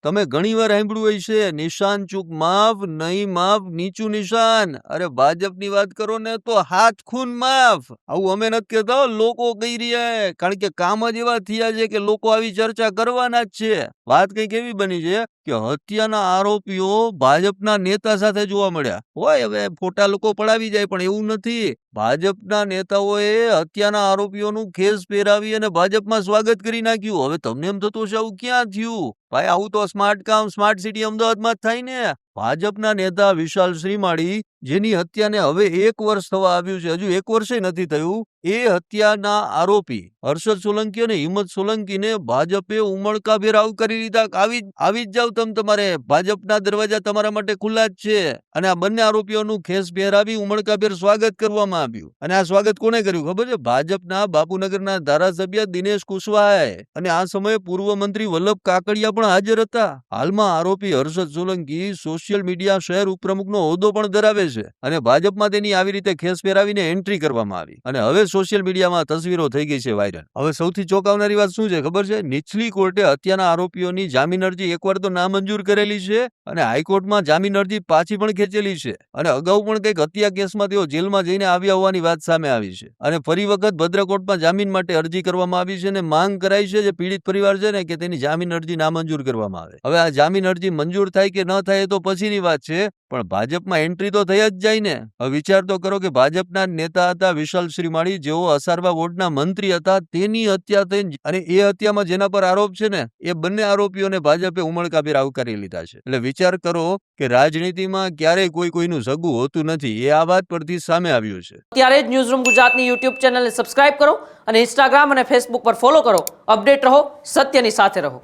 તમે ઘણીવાર સાંભળ્યું હોય છે, નિશાન ચૂક માફ, નહીં માફ, નીચું નિશાન. અરે ભાજપની વાત કરો ને તો હાથ ખૂન માફ. આવું અમે નથી કહેતા, લોકો કહી રહ્યા, કારણ કે કામ જ એવા થયા છે કે લોકો આવી ચર્ચા કરવાના જ છે. વાત કંઈક એવી બની છે કે હત્યાના આરોપીઓ ભાજપના નેતા સાથે જોવા મળ્યા હોય. હવે ફોટા લોકો પડાવી જાય, પણ એવું નથી. ભાજપના નેતાઓએ હત્યાના આરોપીઓનું ખેસ પહેરાવી અને ભાજપમાં સ્વાગત કરી નાખ્યું. હવે તમને એમ થતું હશે આવું ક્યાં થયું? ભાઈ, આવું તો સ્માર્ટ કામ સ્માર્ટ સિટી અમદાવાદમાં જ થાય ને. ભાજપના નેતા વિશાલ શ્રીમાળી, જેની હત્યાને હવે 1 વર્ષ થવા આવ્યું છે, હજુ 1 વર્ષે નથી થયું, એ હત્યાના આરોપી હર્ષદ સોલંકી અને હિંમત સોલંકીને ભાજપે ઉમળકાભેર આવકારી લીધા. આવી જ જાવ તમારે, ભાજપના દરવાજા તમારા માટે ખુલ્લા જ છે. અને આ બંને આરોપીઓનું ખેસ પહેરાવી ઉમળકાભેર સ્વાગત કરવામાં આવ્યું. અને આ સ્વાગત કોને કર્યું ખબર છે? ભાજપના બાપુનગરના ધારાસભ્ય દિનેશ કુશવાહાએ. અને આ સમયે પૂર્વ મંત્રી વલ્લભ કાકડિયા પણ હાજર હતા. હાલમાં આરોપી હર્ષદ સોલંકી સોશિયલ મીડિયા શહેર ઉપપ્રમુખનો હોદ્દો પણ ધરાવે છે. અને ભાજપમાં તેની આવી રીતે ખેસ પહેરાવીને એન્ટ્રી કરવામાં આવી. અને હવે સોશિયલ મીડિયામાં તસવીરો થઈ ગઈ છે વાયરલ. હવે સૌથી ચોંકાવનારી વાત શું છે ખબર છે? નીચલી કોર્ટે હત્યાના આરોપીઓની જામીન અરજી એકવાર તો નામંજૂર કરેલી છે, અને હાઈકોર્ટમાં જામીન અરજી પાછી પણ ખેંચેલી છે. અને અગાઉ પણ કંઈક હત્યા કેસમાં તેઓ જેલમાં જઈને આવ્યા હોવાની વાત સામે આવી છે. અને ફરી વખત ભદ્રકોટમાં જામીન માટે અરજી કરવામાં આવી છે અને માંગ કરાઈ છે જે પીડિત પરિવાર છે ને, કે તેની જામીન અરજી નામંજૂર કરવામાં આવે. હવે આ જામીન અરજી મંજૂર થાય કે ન થાય તો પછીની વાત છે, પણ ભાજપમાં એન્ટ્રી તો થઈ જ જાય ને. હવે વિચાર તો કરો કે ભાજપના નેતા હતા વિશાલ શ્રીમાળી, જેઓ અસારવા વોર્ડના મંત્રી હતા, તેની હત્યા થઈ, અને એ હત્યામાં જેના પર આરોપ છે ને, એ બંને આરોપીઓને ભાજપે ઉમળકાભેર આવકારી લીધા છે. એટલે વિચાર કરો કે રાજનીતિમાં ક્યારેય કોઈનું સગું હોતું નથી. એ આ વાત પરથી સામે આવ્યું છે. ત્યારે જ ન્યૂઝરૂમ ગુજરાતની યુટ્યુબ ચેનલને સબસ્ક્રાઇબ કરો અને ઇન્સ્ટાગ્રામ અને ફેસબુક પર ફોલો કરો. અપડેટ રહો, સત્યની સાથે રહો.